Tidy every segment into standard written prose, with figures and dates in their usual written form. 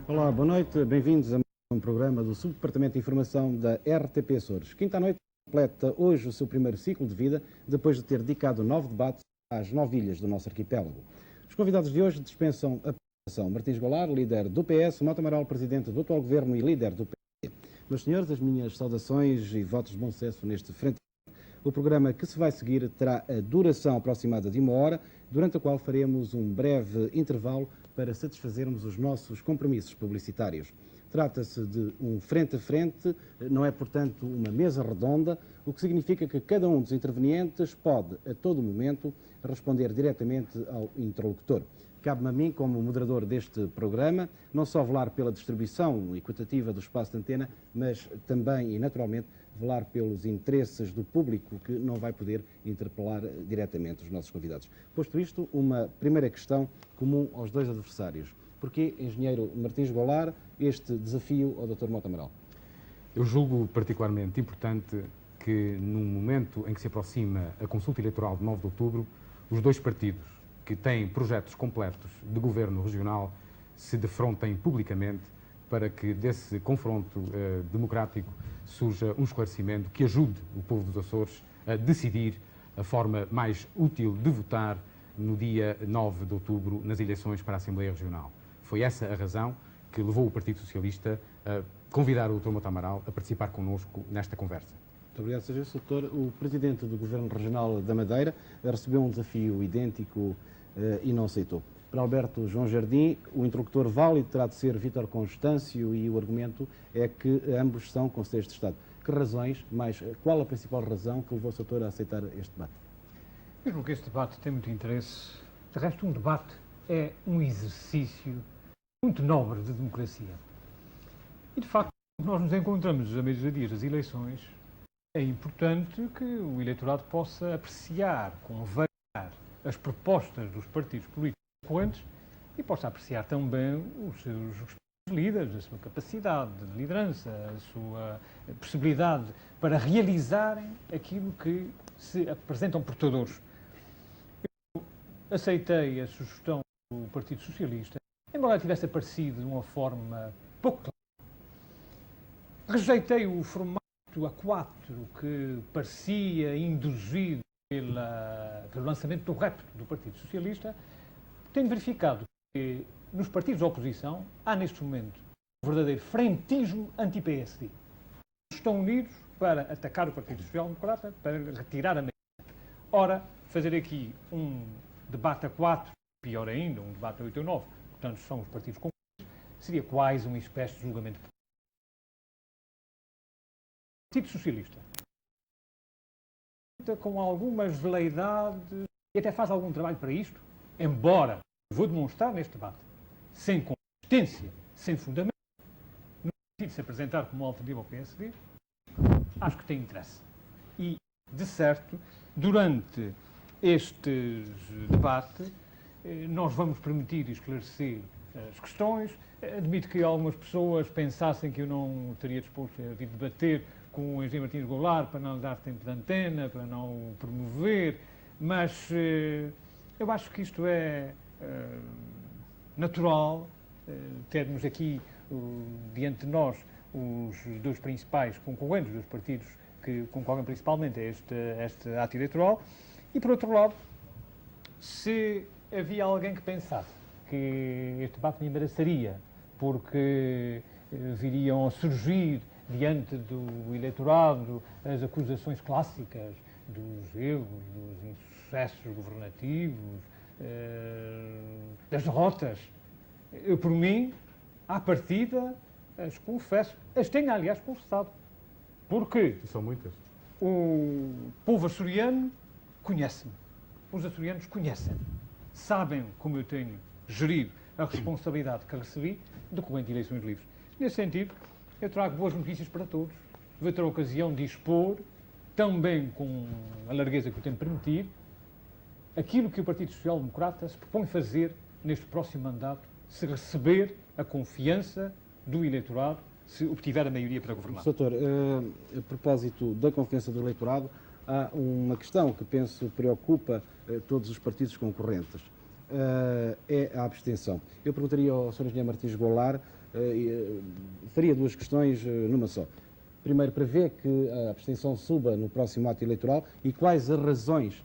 Olá, boa noite, bem-vindos a mais um programa do Subdepartamento de Informação da RTP Açores. Quinta à noite completa hoje o seu primeiro ciclo de vida, depois de ter dedicado 9 debates às 9 ilhas do nosso arquipélago. Os convidados de hoje dispensam a apresentação. Martins Goulart, líder do PS, Mota Amaral, presidente do atual governo e líder do PSD. Meus senhores, as minhas saudações e votos de bom sucesso neste frente. O programa que se vai seguir terá a duração aproximada de 1 hora, durante a qual faremos um breve intervalo para satisfazermos os nossos compromissos publicitários. Trata-se de um frente a frente, não é, portanto, uma mesa redonda, o que significa que cada um dos intervenientes pode, a todo momento, responder diretamente ao interlocutor. Cabe-me a mim, como moderador deste programa, não só velar pela distribuição equitativa do espaço de antena, mas também e naturalmente velar pelos interesses do público que não vai poder interpelar diretamente os nossos convidados. Posto isto, uma primeira questão comum aos dois adversários. Porquê, engenheiro Martins Goulart, este desafio ao Dr. Mota Amaral? Eu julgo particularmente importante que, num momento em que se aproxima a consulta eleitoral de 9 de outubro, os dois partidos que têm projetos completos de governo regional se defrontem publicamente para que desse confronto democrático surja um esclarecimento que ajude o povo dos Açores a decidir a forma mais útil de votar no dia 9 de outubro nas eleições para a Assembleia Regional. Foi essa a razão que levou o Partido Socialista a convidar o Dr. Mota Amaral a participar connosco nesta conversa. Muito obrigado, Sr. Doutor. O Presidente do Governo Regional da Madeira recebeu um desafio idêntico e não aceitou. Para Alberto João Jardim, o interlocutor válido terá de ser Vítor Constâncio e o argumento é que ambos são Conselheiros de Estado. Que razões, mas qual a principal razão que levou o Sr. a aceitar este debate? Eu julgo que este debate tem muito interesse. De resto, um debate é um exercício muito nobre de democracia. E, de facto, nós nos encontramos a meio dos dias das eleições. É importante que o eleitorado possa apreciar, conversar as propostas dos partidos políticos concorrentes e possa apreciar também os seus líderes, a sua capacidade de liderança, a sua possibilidade para realizarem aquilo que se apresentam portadores. Eu aceitei a sugestão do Partido Socialista, embora ela tivesse aparecido de uma forma pouco clara. Rejeitei o formato A4 que parecia induzido pelo lançamento do repto do Partido Socialista. Tenho verificado que nos partidos da oposição há neste momento um verdadeiro frentismo anti-PSD. Estão unidos para atacar o Partido Social Democrata, para retirar a maioria. Ora, fazer aqui um debate A4, pior ainda, um debate A8 ou 9, portanto são os partidos concorrentes, seria quase uma espécie de julgamento. O Partido Socialista, com algumas veleidades, e até faz algum trabalho para isto, embora, vou demonstrar neste debate, sem consistência, sem fundamento, no sentido de se apresentar como alternativa ao PSD, acho que tem interesse. E, de certo, durante este debate, nós vamos permitir esclarecer as questões. Admito que algumas pessoas pensassem que eu não estaria disposto a vir debater com o engenheiro Martins Goulart para não lhe dar tempo de antena, para não o promover, mas eu acho que isto é natural, termos aqui diante de nós os dois principais concorrentes dos partidos que concorrem principalmente a este ato eleitoral, e por outro lado, se havia alguém que pensasse que este debate me embaraçaria porque viriam a surgir diante do eleitorado as acusações clássicas dos erros, dos insucessos governativos, das derrotas. Eu, por mim, à partida, as confesso. As tenho, aliás, confessado. Porque E são muitas. o povo açoriano conhece-me. Os açorianos conhecem-me. Sabem como eu tenho gerido a responsabilidade que recebi decorrente de eleições livres. Nesse sentido, eu trago boas notícias para todos. Vou ter a ocasião de expor, também com a largueza que o tempo permitir, aquilo que o Partido Social Democrata se propõe fazer neste próximo mandato, se receber a confiança do eleitorado, se obtiver a maioria para governar. Doutor, a propósito da confiança do eleitorado, há uma questão que penso preocupa todos os partidos concorrentes. É a abstenção. Eu perguntaria ao Sr. Engenheiro Martins Goulart faria duas questões numa só. Primeiro, prevê que a abstenção suba no próximo ato eleitoral e quais as razões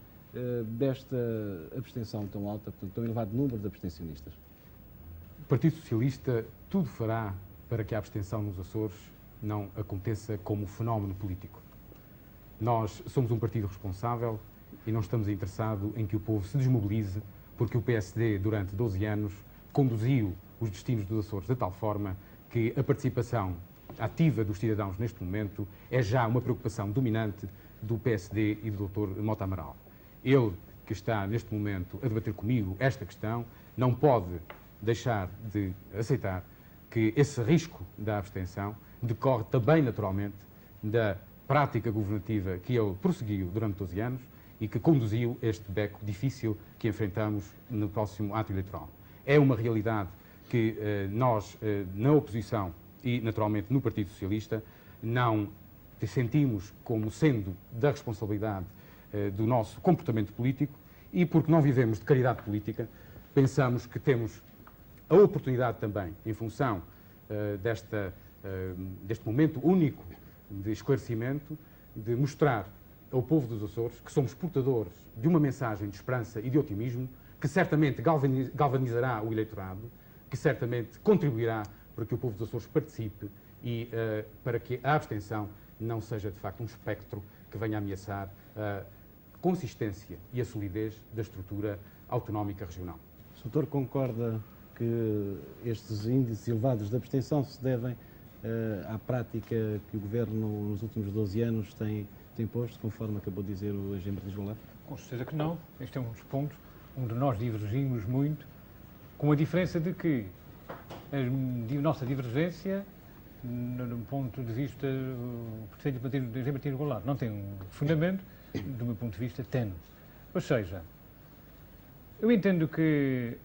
desta abstenção tão alta, portanto, tão elevado número de abstencionistas? O Partido Socialista tudo fará para que a abstenção nos Açores não aconteça como fenómeno político. Nós somos um partido responsável e não estamos interessados em que o povo se desmobilize, porque o PSD, durante 12 anos, conduziu os destinos dos Açores de tal forma que a participação ativa dos cidadãos neste momento é já uma preocupação dominante do PSD e do Dr. Mota Amaral. Ele, que está neste momento a debater comigo esta questão, não pode deixar de aceitar que esse risco da abstenção decorre também, naturalmente, da prática governativa que ele prosseguiu durante 12 anos e que conduziu este beco difícil que enfrentamos no próximo ato eleitoral. É uma realidade que nós, na oposição e, naturalmente, no Partido Socialista, não sentimos como sendo da responsabilidade do nosso comportamento político e, porque não vivemos de caridade política, pensamos que temos a oportunidade também, em função deste momento único de esclarecimento, de mostrar ao povo dos Açores que somos portadores de uma mensagem de esperança e de otimismo que certamente galvanizará o eleitorado, que certamente contribuirá para que o povo dos Açores participe e para que a abstenção não seja, de facto, um espectro que venha ameaçar a consistência e a solidez da estrutura autonómica regional. O doutor concorda que estes índices elevados de abstenção se devem à prática que o Governo, nos últimos 12 anos, tem posto, conforme acabou de dizer o engenheiro Martins Goulart? Com certeza que não. Este é um dos pontos onde nós divergimos muito, com a diferença de que a nossa divergência, no ponto de vista do engenheiro Martins Goulart, não tem um fundamento, do meu ponto de vista, tenue. Ou seja, eu entendo que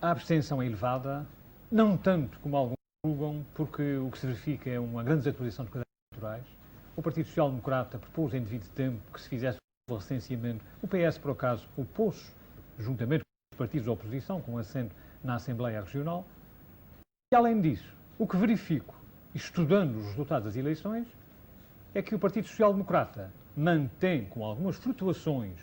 a abstenção é elevada, não tanto como alguns julgam, porque o que se verifica é uma grande desatualização dos cadernos eleitorais. O Partido Social Democrata propôs em devido tempo que se fizesse o recenseamento. O PS, por acaso, opôs, juntamente com os partidos da oposição, com assento na Assembleia Regional. E, além disso, o que verifico, estudando os resultados das eleições, é que o Partido Social Democrata mantém, com algumas flutuações,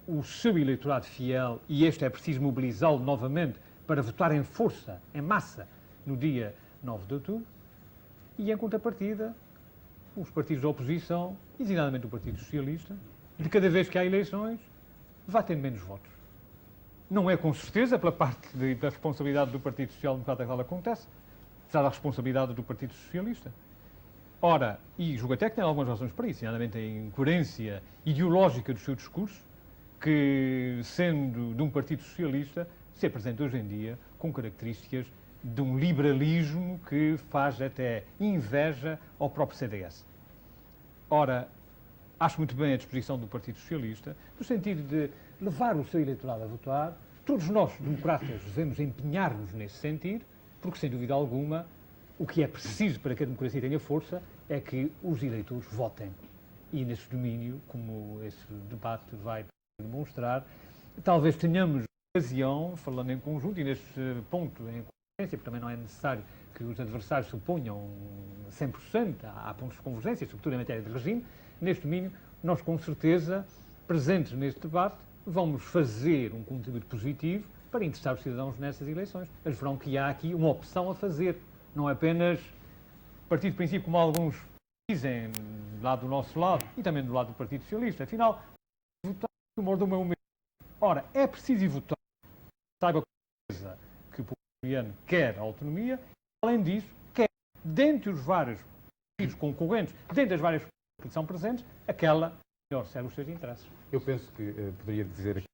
o seu eleitorado fiel, e este é preciso mobilizá-lo novamente para votar em força, em massa, no dia 9 de outubro, e em contrapartida, os partidos da oposição, e designadamente o Partido Socialista, de cada vez que há eleições, vai tendo menos votos. Não é com certeza pela parte da responsabilidade do Partido Social Democrata que tal acontece, será da responsabilidade do Partido Socialista. Ora, e julgo até que tem algumas razões para isso, designadamente a incoerência ideológica do seu discurso, que, sendo de um Partido Socialista, se apresenta hoje em dia com características de um liberalismo que faz até inveja ao próprio CDS. Ora, acho muito bem a disposição do Partido Socialista, no sentido de levar o seu eleitorado a votar. Todos nós, democratas, devemos empenhar-nos nesse sentido, porque, sem dúvida alguma, o que é preciso para que a democracia tenha força é que os eleitores votem. E nesse domínio, como esse debate vai demonstrar, talvez tenhamos ocasião, falando em conjunto, e neste ponto em convergência, porque também não é necessário que os adversários se oponham 100%, há pontos de convergência, sobretudo em matéria de regime. Neste domínio, nós com certeza, presentes neste debate, vamos fazer um contributo positivo para interessar os cidadãos nessas eleições. Eles verão que há aqui uma opção a fazer, não é apenas partir de princípio, como alguns dizem, lá do nosso lado, e também do lado do Partido Socialista. Afinal, votar no humor do meu meio. Ora, é preciso ir votar. Saiba que o povo açoriano quer a autonomia, além disso, quer, dentre os vários partidos concorrentes, dentre as várias que são presentes, aquela que melhor serve os seus interesses. Eu penso que poderia dizer aqui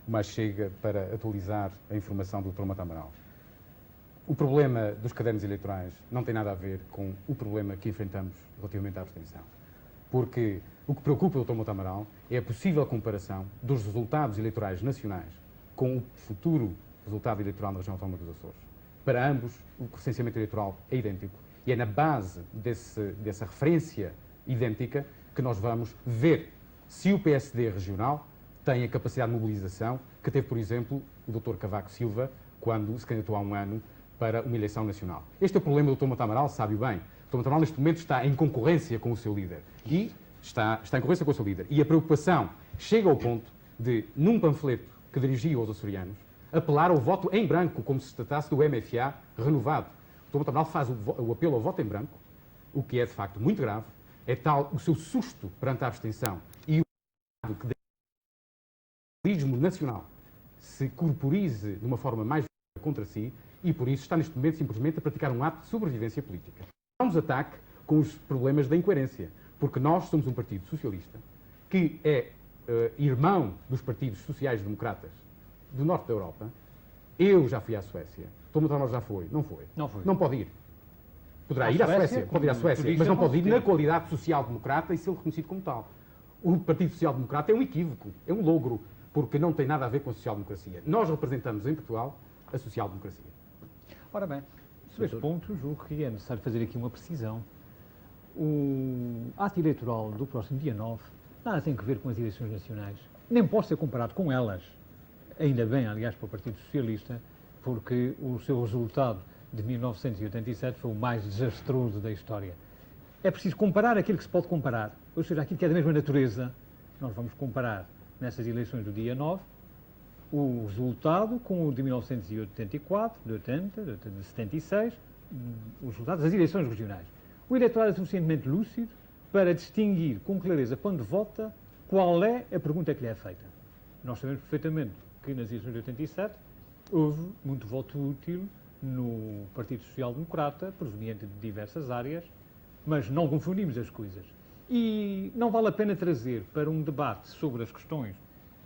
uma chega para atualizar a informação do Dr. Mota Amaral. O problema dos cadernos eleitorais não tem nada a ver com o problema que enfrentamos relativamente à abstenção. Porque o que preocupa o Dr. Mota Amaral é a possível comparação dos resultados eleitorais nacionais com o futuro resultado eleitoral na região autónoma dos Açores. Para ambos, o recenseamento eleitoral é idêntico e é na base dessa referência idêntica que nós vamos ver se o PSD regional tem a capacidade de mobilização que teve, por exemplo, o Dr. Cavaco Silva quando se candidatou há um ano para uma eleição nacional. Este é o problema do Dr. Mota Amaral, sabe bem. O Dr. Mota Amaral, neste momento, está em concorrência com o seu líder. E está em concorrência com o seu líder. E a preocupação chega ao ponto de, num panfleto que dirigia aos açorianos, apelar ao voto em branco, como se tratasse do MFA renovado. O Dr. Mota Amaral faz o apelo ao voto em branco, o que é, de facto, muito grave. É tal o seu susto perante a abstenção e o que o populismo nacional se corporize de uma forma mais contra si e, por isso, está neste momento simplesmente a praticar um ato de sobrevivência política. Não nos ataque com os problemas da incoerência, porque nós somos um partido socialista que é irmão dos partidos sociais-democratas do norte da Europa. Eu já fui à Suécia. O Dr. Mota Amaral já foi. Não foi. Não foi. Não pode ir. Poderá ir à Suécia, pode ir à Suécia, mas não pode ir na qualidade social-democrata e ser reconhecido como tal. O Partido Social-Democrata é um equívoco, é um logro, porque não tem nada a ver com a social-democracia. Nós representamos em Portugal a social-democracia. Ora bem, sobre este ponto, julgo que é necessário fazer aqui uma precisão. O ato eleitoral do próximo dia 9 nada tem a ver com as eleições nacionais, nem pode ser comparado com elas. Ainda bem, aliás, para o Partido Socialista, porque o seu resultado de 1987 foi o mais desastroso da história. É preciso comparar aquilo que se pode comparar, ou seja, aquilo que é da mesma natureza. Nós vamos comparar, nessas eleições do dia 9, o resultado com o de 1984, de 80, de 76, os resultados das eleições regionais. O eleitorado é suficientemente lúcido para distinguir com clareza, quando vota, qual é a pergunta que lhe é feita. Nós sabemos perfeitamente que nas eleições de 87 houve muito voto útil no Partido Social Democrata, proveniente de diversas áreas, mas não confundimos as coisas. E não vale a pena trazer para um debate sobre as questões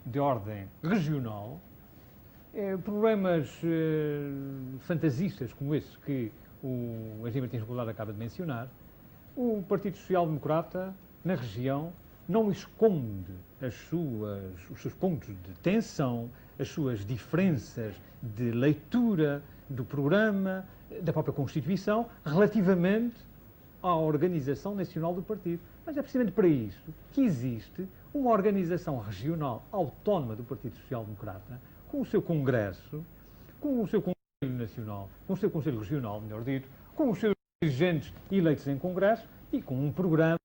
de ordem regional problemas fantasistas como esse que o Engenheiro Martins Goulart acaba de mencionar. O Partido Social Democrata, na região, não esconde os seus pontos de tensão, as suas diferenças de leitura do programa, da própria Constituição, relativamente à organização nacional do partido. Mas é precisamente para isso que existe uma organização regional autónoma do Partido Social Democrata, com o seu Congresso, com o seu Conselho Nacional, com o seu Conselho Regional, melhor dito, com os seus dirigentes eleitos em Congresso e com um programa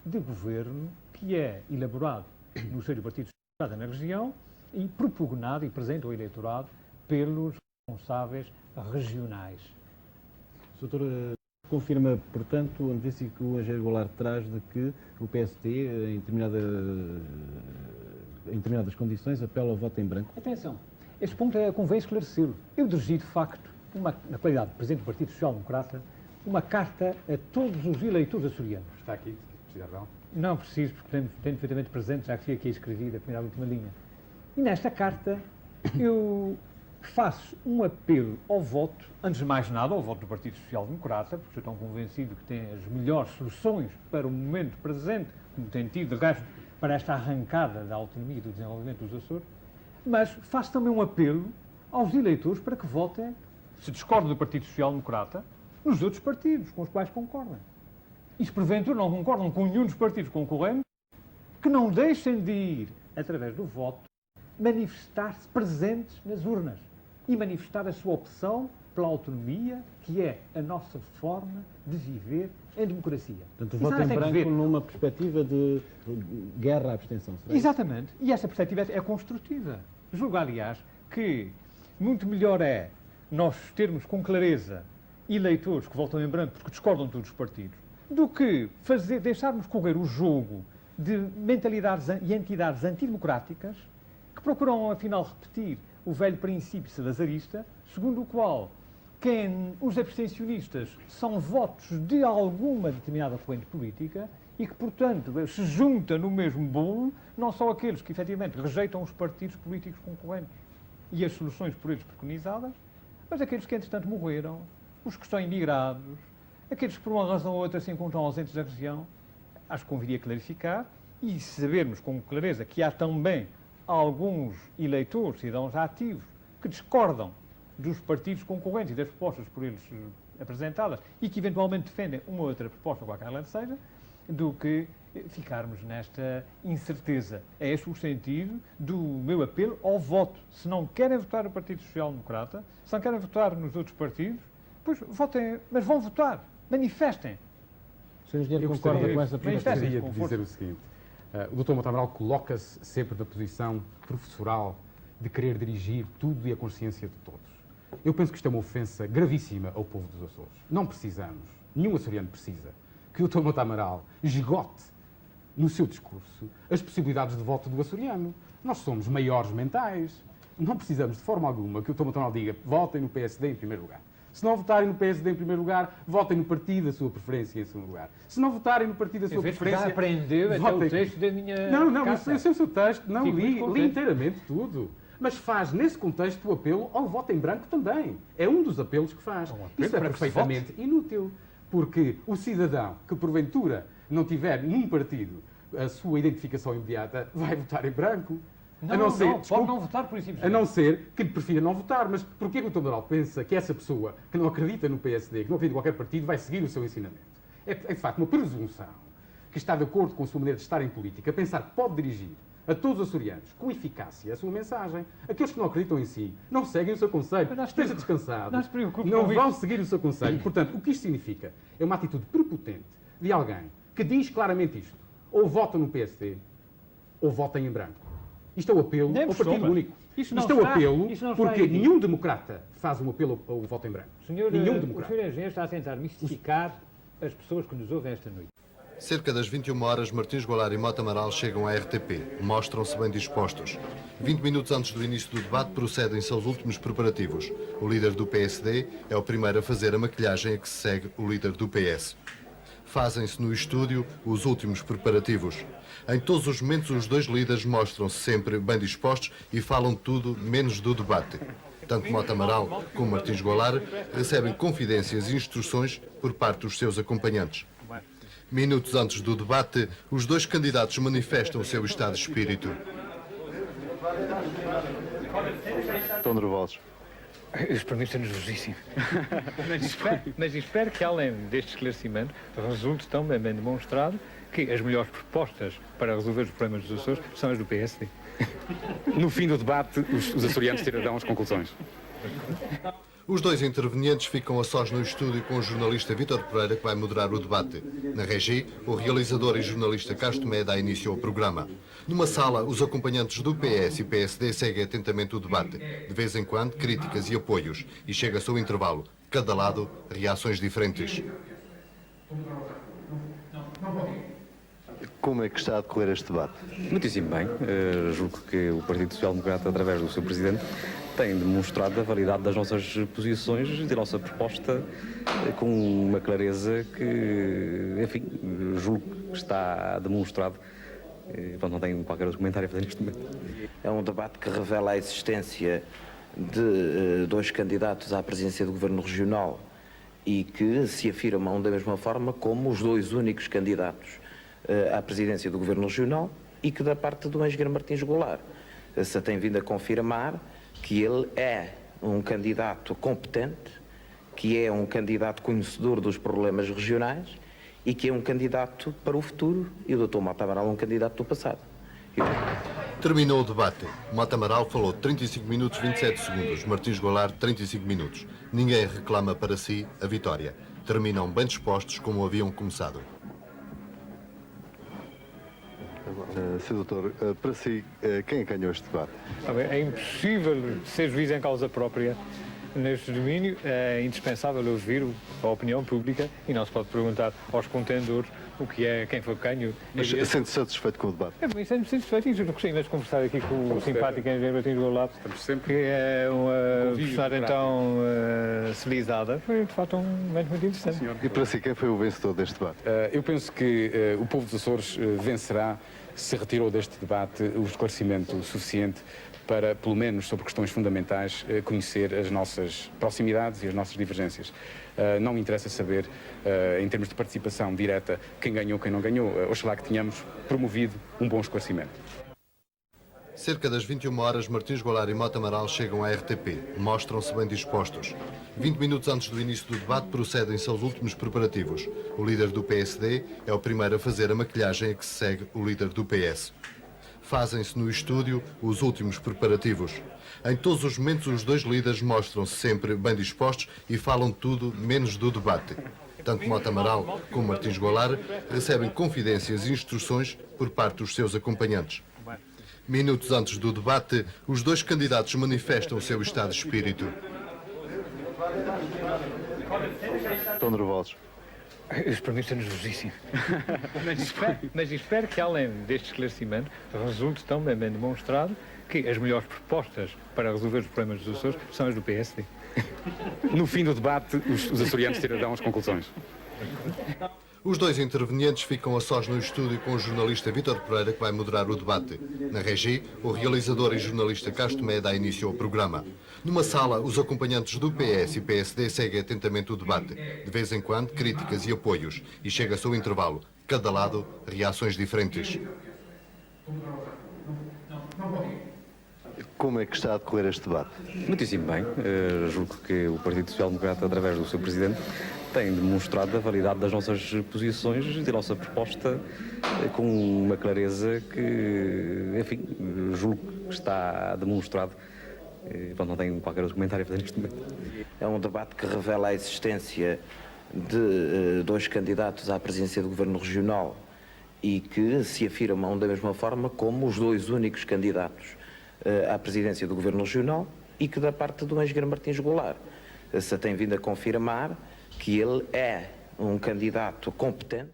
de governo que é elaborado no seio do Partido Social Democrata na região e propugnado e presente ao eleitorado pelos responsáveis regionais. Doutor, confirma, portanto, a notícia que o Engenheiro Goulart traz de que o PST, em determinadas condições, apela ao voto em branco? Atenção, este ponto convém esclarecê-lo. Eu dirigi, de facto, na qualidade de Presidente do Partido Social Democrata, uma carta a todos os eleitores açorianos. Está aqui, se precisar não. Não preciso, porque tenho perfeitamente presente, já que fui aqui a escrever da primeira à última linha. E nesta carta eu faço um apelo ao voto, antes de mais nada, ao voto do Partido Social Democrata, porque estou tão convencido que tem as melhores soluções para o momento presente, como tem tido, de resto, para esta arrancada da autonomia e do desenvolvimento dos Açores, mas faço também um apelo aos eleitores para que votem, se discordam do Partido Social Democrata, nos outros partidos com os quais concordam. E se porventura não concordam com nenhum dos partidos concorrentes, que não deixem de ir, através do voto, manifestar-se presentes nas urnas e manifestar a sua opção pela autonomia, que é a nossa forma de viver em democracia. Portanto, o voto em branco numa perspectiva de guerra à abstenção. Será? Exatamente. E essa perspectiva é construtiva. Julgo, aliás, que muito melhor é nós termos com clareza eleitores que votam em branco porque discordam de todos os partidos, do que deixarmos correr o jogo de mentalidades e entidades antidemocráticas que procuram, afinal, repetir o velho princípio salazarista, segundo o qual os abstencionistas são votos de alguma determinada corrente política e que, portanto, se junta no mesmo bolo não só aqueles que, efetivamente, rejeitam os partidos políticos concorrentes e as soluções por eles preconizadas, mas aqueles que, entretanto, morreram, os que estão imigrados, aqueles que, por uma razão ou outra, se encontram ausentes da região. Acho que conviria clarificar e sabermos com clareza que há também alguns eleitores, cidadãos ativos, que discordam dos partidos concorrentes e das propostas por eles apresentadas e que eventualmente defendem uma ou outra proposta, qualquer ela seja, do que ficarmos nesta incerteza. É esse o sentido do meu apelo ao voto. Se não querem votar no Partido Social Democrata, se não querem votar nos outros partidos, Pois, votem, mas vão votar. Manifestem. Sr. Engenheiro, Eu concorda gostaria, com essa eu perspectiva? gostaria de dizer o seguinte. O Dr. Mota Amaral coloca-se sempre na posição professoral de querer dirigir tudo e a consciência de todos. Eu penso que isto é uma ofensa gravíssima ao povo dos Açores. Não precisamos, nenhum açoriano precisa, que o Dr. Mota Amaral esgote no seu discurso as possibilidades de voto do açoriano. Nós somos maiores mentais. Não precisamos de forma alguma que o Dr. Mota Amaral diga votem no PSD em primeiro lugar. Se não votarem no PSD em primeiro lugar, votem no partido da sua preferência em segundo lugar. Se não votarem no partido da sua preferência... Já aprendeu até o texto da minha Não, carta. eu sei o seu texto, não Fico muito li contente. inteiramente tudo. Mas faz, nesse contexto, o apelo ao voto em branco também. É um dos apelos que faz. apelo Isso é para que se perfeitamente inútil. Porque o cidadão que, porventura, não tiver num partido a sua identificação imediata, vai votar em branco. Não, A não ser, pode desculpe, não votar por isso. a não ser que prefira não votar. Mas porquê que o Dr. Amaral pensa que essa pessoa que não acredita no PSD, que não acredita em qualquer partido, vai seguir o seu ensinamento? É de facto uma presunção que está de acordo com a sua maneira de estar em política, pensar que pode dirigir a todos os açorianos com eficácia a sua mensagem. Aqueles que não acreditam em si não seguem o seu conselho. Mas não se Esteja preocupe- descansado. não se preocupe Não com vão isso. seguir o seu conselho. Portanto, o que isto significa é uma atitude prepotente de alguém que diz claramente isto. Ou votam no PSD, ou votem em branco. Isto é o apelo Nem ao por Partido sombra. Único. Isso não Isto é o está- apelo isso não está porque em ti. nenhum democrata faz um apelo ao voto em branco. Senhor, Nenhum o democrata. senhor engenheiro está a tentar mistificar as pessoas que nos ouvem esta noite. Cerca das 21 horas, Martins Goulart e Mota Amaral chegam à RTP. Mostram-se bem dispostos. 20 minutos antes do início do debate, procedem-se aos últimos preparativos. O líder do PSD é o primeiro a fazer a maquilhagem a que se segue o líder do PS. Fazem-se no estúdio os últimos preparativos. Em todos os momentos, os dois líderes mostram-se sempre bem dispostos e falam de tudo menos do debate. Tanto Mota Amaral como Martins Goulart recebem confidências e instruções por parte dos seus acompanhantes. Minutos antes do debate, os dois candidatos manifestam o seu estado de espírito. Estão nervosos. Isso para mim está nervosíssimo. mas espero que, além deste esclarecimento, resulte também bem demonstrado que as melhores propostas para resolver os problemas dos Açores são as do PSD. No fim do debate, os açorianos tirarão as conclusões. Os dois intervenientes ficam a sós no estúdio com o jornalista Vítor Pereira, que vai moderar o debate. Na regi, o realizador e jornalista Castro Mé dá início ao programa. Numa sala, os acompanhantes do PS e PSD seguem atentamente o debate. De vez em quando, críticas e apoios. E chega-se ao intervalo. Cada lado, reações diferentes. Como é que está a decorrer este debate? Muitíssimo bem. Julgo que o Partido Social Democrata, através do seu Presidente, tem demonstrado a validade das nossas posições e da nossa proposta com uma clareza que, enfim, julgo que está demonstrado. Pronto, não tenho qualquer outro comentário a fazer neste momento. É um debate que revela a existência de dois candidatos à presidência do Governo Regional e que se afirmam da mesma forma como os dois únicos candidatos à presidência do Governo Regional e que da parte do engenheiro Martins Goulart se tem vindo a confirmar que ele é um candidato competente, que é um candidato conhecedor dos problemas regionais e que é um candidato para o futuro, e o Dr. Mota Amaral é um candidato do passado. Terminou o debate. Mota Amaral falou 35 minutos 27 segundos. Martins Goulart, 35 minutos. Ninguém reclama para si a vitória. Terminam bem dispostos como haviam começado. Sr. Doutor, para si, quem é que ganhou este debate? É impossível ser juiz em causa própria neste domínio. É indispensável ouvir a opinião pública e não se pode perguntar aos contendores o que é, quem foi quem. Mas sente-se satisfeito com o debate? É bem satisfeito. Eu não gostei imenso de conversar aqui com o simpático engenheiro Martins Goulart, que é uma personagem tão civilizada. Foi, de facto, um momento muito interessante. E para si, quem foi o vencedor deste debate? Eu penso que o povo dos Açores vencerá se retirou deste debate o esclarecimento suficiente para, pelo menos sobre questões fundamentais, conhecer as nossas proximidades e as nossas divergências. Não me interessa saber, em termos de participação direta, quem ganhou, quem não ganhou. Oxalá que tenhamos promovido um bom esclarecimento. Cerca das 21 horas, Martins Goulart e Mota Amaral chegam à RTP. Mostram-se bem dispostos. 20 minutos antes do início do debate, procedem-se aos últimos preparativos. O líder do PSD é o primeiro a fazer a maquilhagem a que se segue o líder do PS. Fazem-se no estúdio os últimos preparativos. Em todos os momentos, os dois líderes mostram-se sempre bem dispostos e falam de tudo menos do debate. Tanto Mota Amaral como Martins Goulart recebem confidências e instruções por parte dos seus acompanhantes. Minutos antes do debate, os dois candidatos manifestam o seu estado de espírito. Estão nervosos? Isso para mim é nervosíssimo. Mas espero que, além deste esclarecimento, resulte também bem demonstrado que as melhores propostas para resolver os problemas dos Açores são as do PSD. No fim do debate, os açorianos tirarão as conclusões. Os dois intervenientes ficam a sós no estúdio com o jornalista Vítor Pereira, que vai moderar o debate. Na Regi, o realizador e jornalista Castro Mé dá início ao programa. Numa sala, os acompanhantes do PS e PSD seguem atentamente o debate. De vez em quando, críticas e apoios. E chega-se ao intervalo. Cada lado, reações diferentes. Como é que está a decorrer este debate? Muitíssimo bem. Julgo que o Partido Social Democrata, através do seu Presidente, tem demonstrado a validade das nossas posições e da nossa proposta com uma clareza que, enfim, julgo que está demonstrado. Pronto, não tenho qualquer outro comentário a fazer neste momento. É um debate que revela a existência de dois candidatos à presidência do Governo Regional e que se afirmam da mesma forma como os dois únicos candidatos à presidência do Governo Regional e que da parte do engenheiro Martins Goulart se tem vindo a confirmar que ele é um candidato competente.